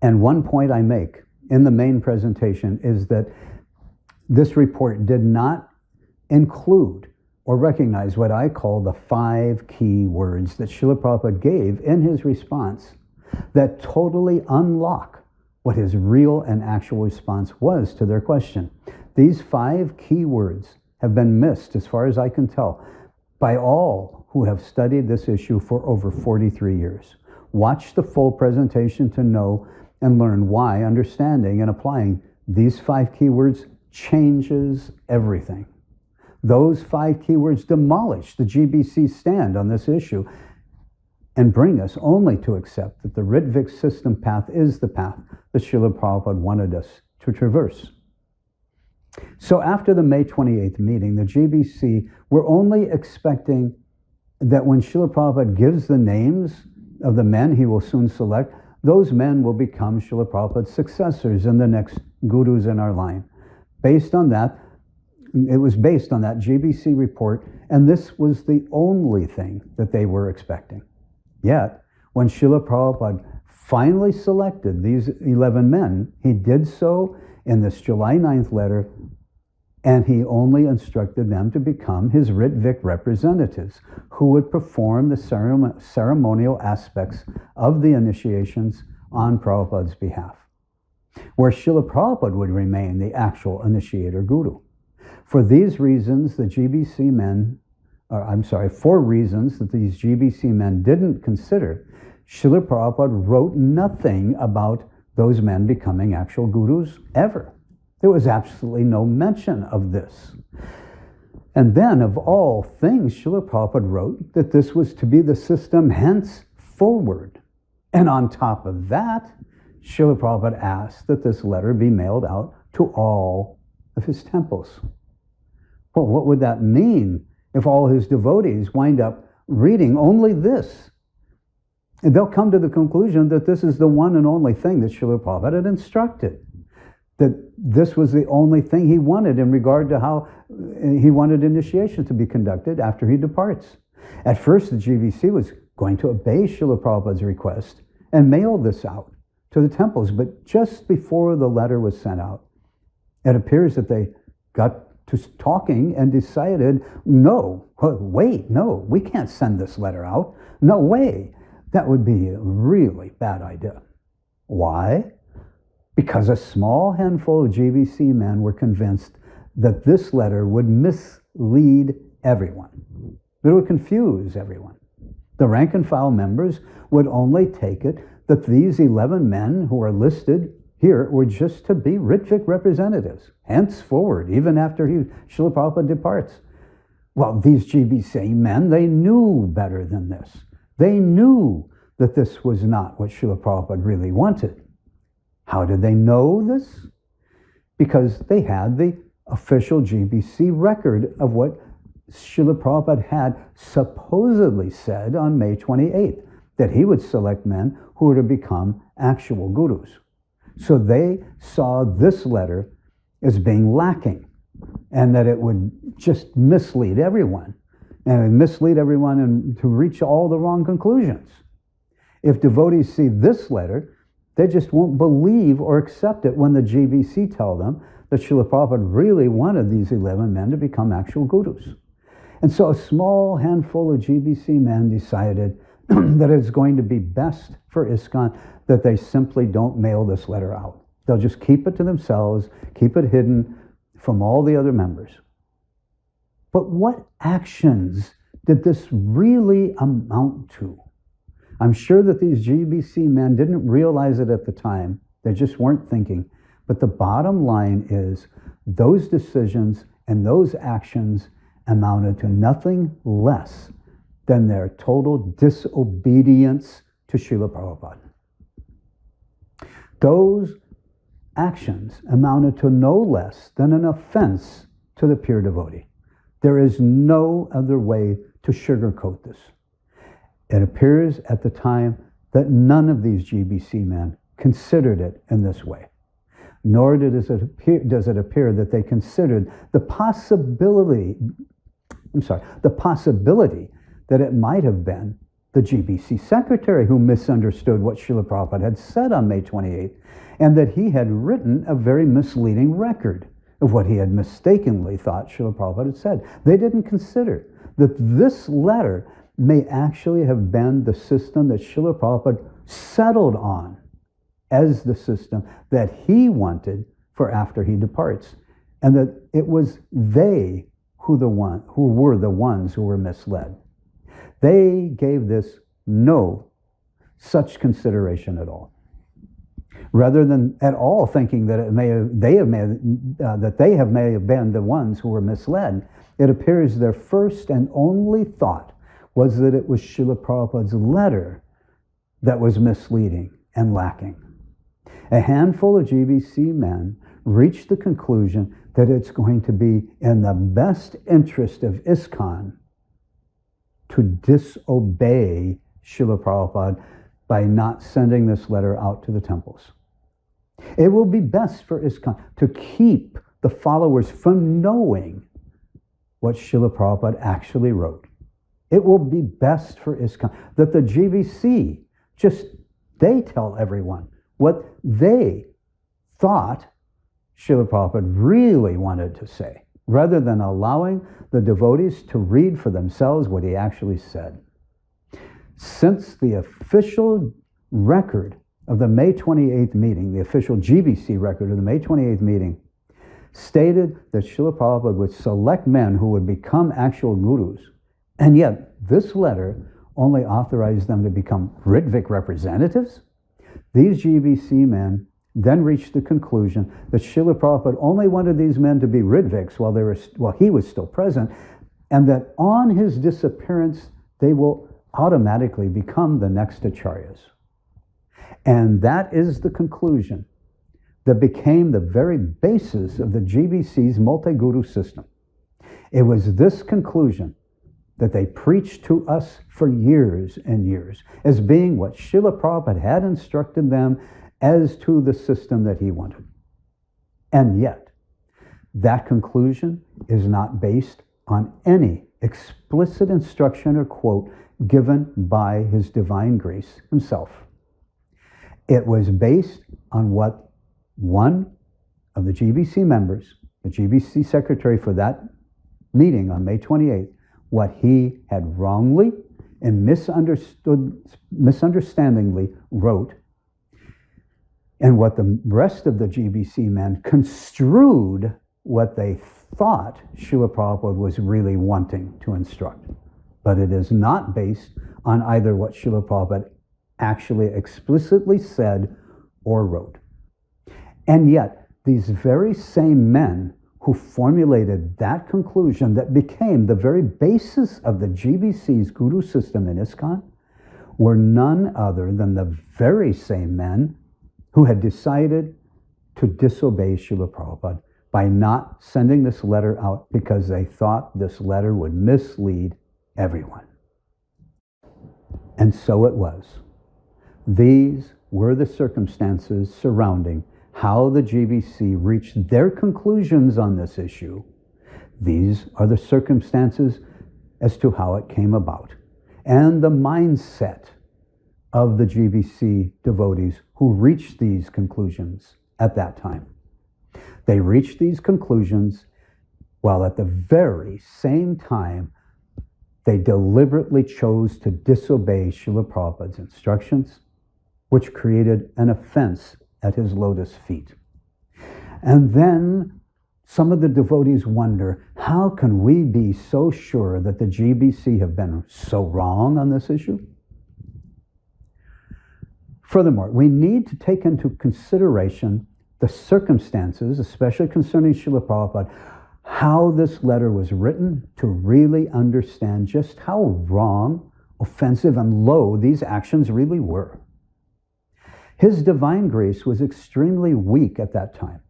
And one point I make in the main presentation is that this report did not include or recognize what I call the 5 key words that Srila Prabhupada gave in his response that totally unlock what his real and actual response was to their question. These 5 key words have been missed, as far as I can tell, by all who have studied this issue for over 43 years. Watch the full presentation to know and learn why understanding and applying these 5 keywords changes everything. Those 5 keywords demolish the GBC stand on this issue and bring us only to accept that the Rtvik system path is the path that Srila Prabhupada wanted us to traverse. So after the May 28th meeting, the GBC were only expecting that when Srila Prabhupada gives the names of the men he will soon select, those men will become Srila Prabhupada's successors and the next gurus in our line. Based on that, it was based on that GBC report, and this was the only thing that they were expecting. Yet, when Srila Prabhupada finally selected these 11 men, he did so in this July 9th letter, and he only instructed them to become his Rtvik representatives, who would perform the ceremonial aspects of the initiations on Prabhupada's behalf, where Srila Prabhupada would remain the actual initiator guru. For these reasons, the GBC men, for reasons that these GBC men didn't consider, Srila Prabhupada wrote nothing about those men becoming actual gurus ever. There was absolutely no mention of this. And then, of all things, Srila Prabhupada wrote that this was to be the system henceforward. And on top of that, Srila Prabhupada asked that this letter be mailed out to all of his temples. Well, what would that mean if all his devotees wind up reading only this? And they'll come to the conclusion that this is the one and only thing that Srila Prabhupada had instructed, that this was the only thing he wanted in regard to how he wanted initiation to be conducted after he departs. At first, the GBC was going to obey Srila Prabhupada's request and mail this out to the temples, but just before the letter was sent out, it appears that they got to talking and decided, no, we can't send this letter out. No way. That would be a really bad idea. Why? Because a small handful of GBC men were convinced that this letter would mislead everyone. It would confuse everyone. The rank and file members would only take it that these 11 men who are listed here were just to be Rtvik representatives, henceforward, even after Srila Prabhupada departs. Well, these GBC men, they knew better than this. They knew that this was not what Srila Prabhupada really wanted. How did they know this? Because they had the official GBC record of what Srila Prabhupada had supposedly said on May 28th, that he would select men who were to become actual gurus. So they saw this letter as being lacking, and that it would just mislead everyone, and mislead everyone and to reach all the wrong conclusions. If devotees see this letter, they just won't believe or accept it when the GBC tell them that Srila Prabhupada really wanted these 11 men to become actual gurus. And so a small handful of GBC men decided that it's going to be best for ISKCON that they simply don't mail this letter out. They'll just keep it to themselves, keep it hidden from all the other members. But what actions did this really amount to? I'm sure that these GBC men didn't realize it at the time. They just weren't thinking. But the bottom line is those decisions and those actions amounted to nothing less than their total disobedience to Srila Prabhupada. Those actions amounted to no less than an offense to the pure devotee. There is no other way to sugarcoat this. It appears at the time that none of these GBC men considered it in this way. Nor does it appear that they considered the possibility that it might have been the GBC secretary who misunderstood what Srila Prabhupada had said on May 28th, and that he had written a very misleading record of what he had mistakenly thought Srila Prabhupada had said. They didn't consider that this letter may actually have been the system that Srila Prabhupada settled on as the system that he wanted for after he departs, and that it was they who were the ones who were misled. They gave this no such consideration at all. Rather than at all thinking that they may have been the ones who were misled, it appears their first and only thought was that it was Srila Prabhupada's letter that was misleading and lacking. A handful of GBC men reached the conclusion that it's going to be in the best interest of ISKCON to disobey Srila Prabhupada by not sending this letter out to the temples. It will be best for ISKCON to keep the followers from knowing what Srila Prabhupada actually wrote. It will be best for ISKCON that the GBC they tell everyone what they thought Srila Prabhupada really wanted to say, rather than allowing the devotees to read for themselves what he actually said. Since the official record of the May 28th meeting, the official GBC record of the May 28th meeting, stated that Srila Prabhupada would select men who would become actual gurus, and yet this letter only authorized them to become Rtvik representatives, these GBC men then reached the conclusion that Srila Prabhupada only wanted these men to be Ritviks while he was still present, and that on his disappearance, they will automatically become the next acharyas. And that is the conclusion that became the very basis of the GBC's multi-guru system. It was this conclusion that they preached to us for years and years as being what Srila Prabhupada had instructed them as to the system that he wanted. And yet, that conclusion is not based on any explicit instruction or quote given by His Divine Grace himself. It was based on what one of the GBC members, the GBC secretary for that meeting on May 28th, what he had wrongly and misunderstandingly wrote, and what the rest of the GBC men construed what they thought Srila Prabhupada was really wanting to instruct. But it is not based on either what Srila Prabhupada actually explicitly said or wrote. And yet, these very same men who formulated that conclusion that became the very basis of the GBC's guru system in ISKCON were none other than the very same men who had decided to disobey Srila Prabhupada by not sending this letter out because they thought this letter would mislead everyone. And so it was. These were the circumstances surrounding how the GBC reached their conclusions on this issue. These are the circumstances as to how it came about, and the mindset of the GBC devotees who reached these conclusions at that time. They reached these conclusions while at the very same time they deliberately chose to disobey Srila Prabhupada's instructions, which created an offense at his lotus feet. And then some of the devotees wonder, how can we be so sure that the GBC have been so wrong on this issue? Furthermore, we need to take into consideration the circumstances, especially concerning Srila Prabhupada, how this letter was written to really understand just how wrong, offensive, and low these actions really were. His Divine Grace was extremely weak at that time.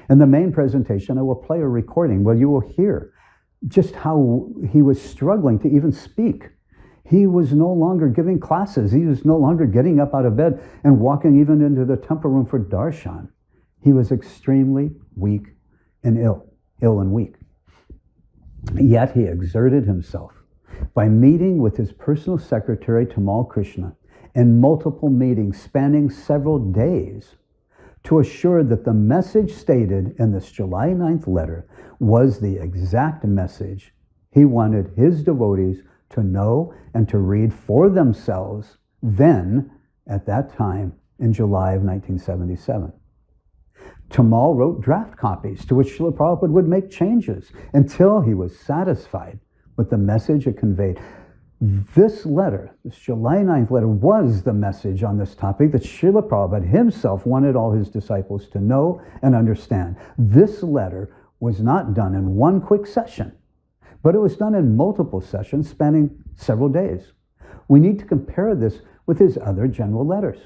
In the main presentation, I will play a recording where you will hear just how he was struggling to even speak. He was no longer giving classes. He was no longer getting up out of bed and walking even into the temple room for darshan. He was extremely weak and ill and weak. Yet he exerted himself by meeting with his personal secretary, Tamal Krishna, in multiple meetings spanning several days to assure that the message stated in this July 9th letter was the exact message he wanted his devotees to know and to read for themselves then, at that time, in July of 1977. Tamal wrote draft copies to which Srila Prabhupada would make changes until he was satisfied with the message it conveyed. This letter, this July 9th letter, was the message on this topic that Srila Prabhupada himself wanted all his disciples to know and understand. This letter was not done in one quick session, but it was done in multiple sessions spanning several days. We need to compare this with his other general letters.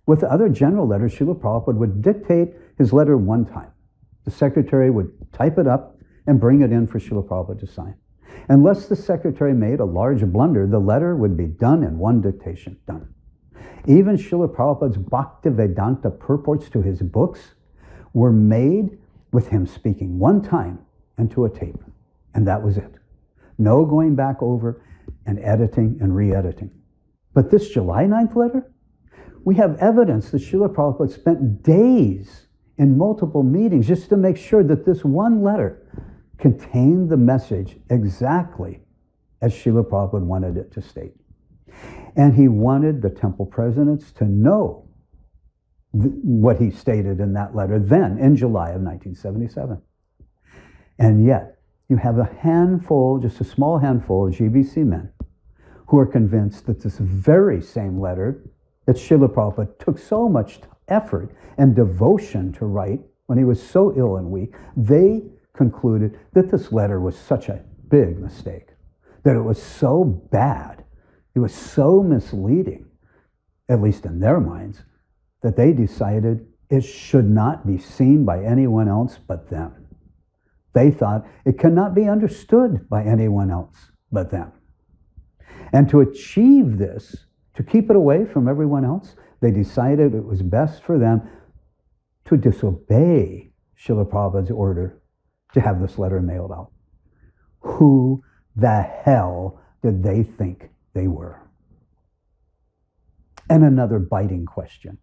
With the other general letters, Srila Prabhupada would dictate his letter one time. The secretary would type it up and bring it in for Srila Prabhupada to sign. Unless the secretary made a large blunder, the letter would be done in one dictation, done. Even Srila Prabhupada's Bhaktivedanta purports to his books were made with him speaking one time into a tape, and that was it. No going back over and editing and re-editing. But this July 9th letter, we have evidence that Srila Prabhupada spent days in multiple meetings just to make sure that this one letter contained the message exactly as Srila Prabhupada wanted it to state. And he wanted the temple presidents to know what he stated in that letter then, in July of 1977. And yet, you have a handful, just a small handful of GBC men who are convinced that this very same letter that Srila Prabhupada took so much effort and devotion to write when he was so ill and weak, they concluded that this letter was such a big mistake, that it was so bad, it was so misleading, at least in their minds, that they decided it should not be seen by anyone else but them. They thought it cannot be understood by anyone else but them. And to achieve this, to keep it away from everyone else, they decided it was best for them to disobey Srila Prabhupada's order to have this letter mailed out. Who the hell did they think they were? And another biting question.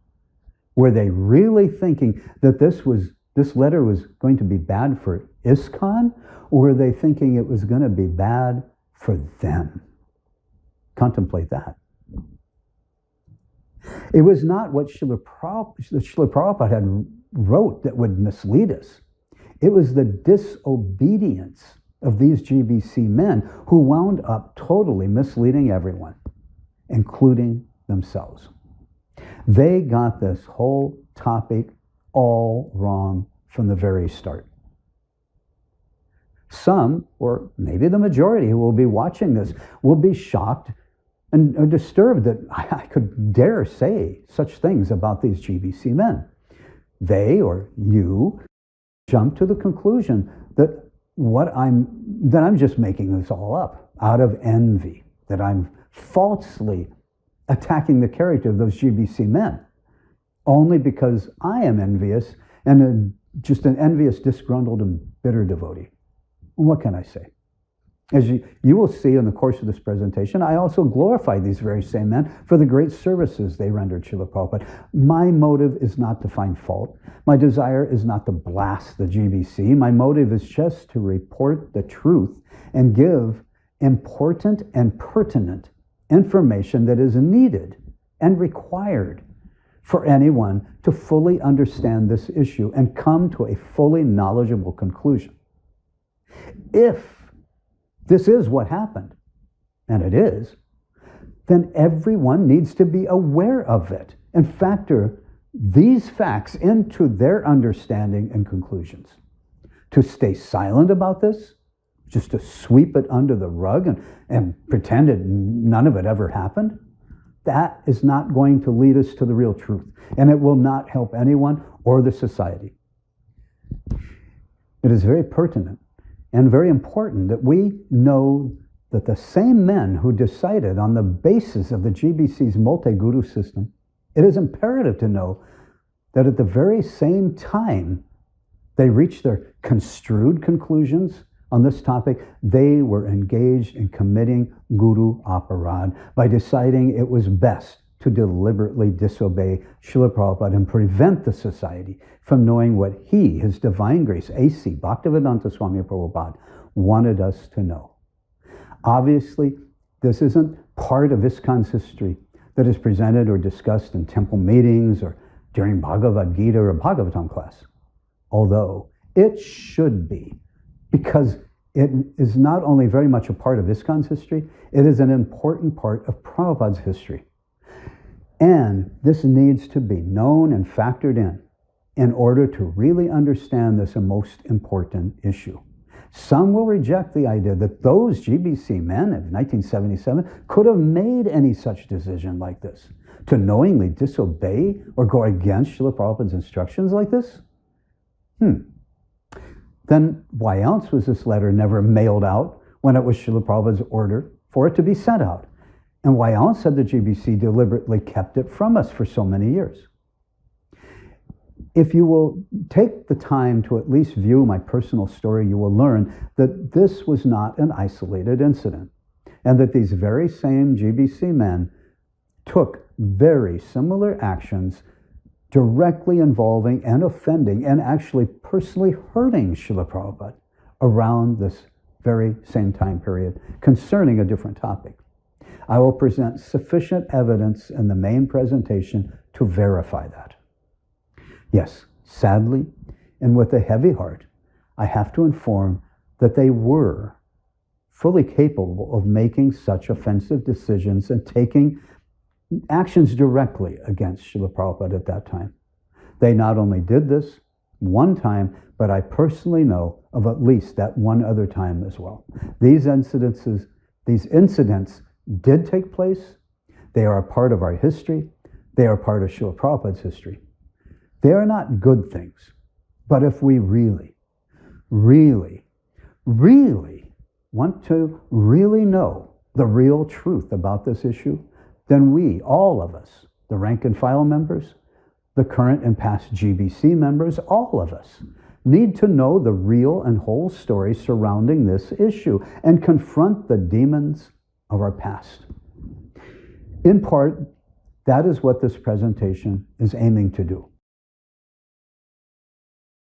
Were they really thinking that this letter was going to be bad for ISKCON, or were they thinking it was going to be bad for them? Contemplate that. It was not what Srila Prabhupada had wrote that would mislead us. It was the disobedience of these GBC men who wound up totally misleading everyone, including themselves. They got this whole topic all wrong from the very start. Some, or maybe the majority who will be watching this, will be shocked and are disturbed that I could dare say such things about these GBC men. They, or you, jump to the conclusion that I'm just making this all up out of envy, that I'm falsely attacking the character of those GBC men, only because I am envious and just an envious, disgruntled, and bitter devotee. What can I say? As you will see in the course of this presentation, I also glorify these very same men for the great services they rendered Srila Prabhupada. My motive is not to find fault. My desire is not to blast the GBC. My motive is just to report the truth and give important and pertinent information that is needed and required for anyone to fully understand this issue and come to a fully knowledgeable conclusion. If this is what happened, and it is, then everyone needs to be aware of it and factor these facts into their understanding and conclusions. To stay silent about this, just to sweep it under the rug and pretend none of it ever happened, that is not going to lead us to the real truth, and it will not help anyone or the society. It is very pertinent and very important that we know that the same men who decided on the basis of the GBC's multi-guru system, it is imperative to know that at the very same time they reached their construed conclusions on this topic, they were engaged in committing Guru Aparad by deciding it was best to deliberately disobey Srila Prabhupada and prevent the society from knowing what he, His Divine Grace, A.C. Bhaktivedanta Swami Prabhupada, wanted us to know. Obviously, this isn't part of ISKCON's history that is presented or discussed in temple meetings or during Bhagavad Gita or Bhagavatam class, although it should be, because it is not only very much a part of ISKCON's history, it is an important part of Prabhupada's history. And this needs to be known and factored in order to really understand this most important issue. Some will reject the idea that those GBC men of 1977 could have made any such decision like this, to knowingly disobey or go against Srila Prabhupada's instructions like this. Then why else was this letter never mailed out when it was Srila Prabhupada's order for it to be sent out? And why else had the GBC deliberately kept it from us for so many years? If you will take the time to at least view my personal story, you will learn that this was not an isolated incident, and that these very same GBC men took very similar actions directly involving and offending and actually personally hurting Srila Prabhupada around this very same time period concerning a different topic. I will present sufficient evidence in the main presentation to verify that. Yes, sadly, and with a heavy heart, I have to inform that they were fully capable of making such offensive decisions and taking actions directly against Srila Prabhupada at that time. They not only did this one time, but I personally know of at least that one other time as well. These incidents did take place. They are a part of our history. They are part of Srila Prabhupada's history. They are not good things. But if we really, really, really want to really know the real truth about this issue, then we, all of us, the rank and file members, the current and past GBC members, all of us, need to know the real and whole story surrounding this issue and confront the demons of our past. In part, that is what this presentation is aiming to do.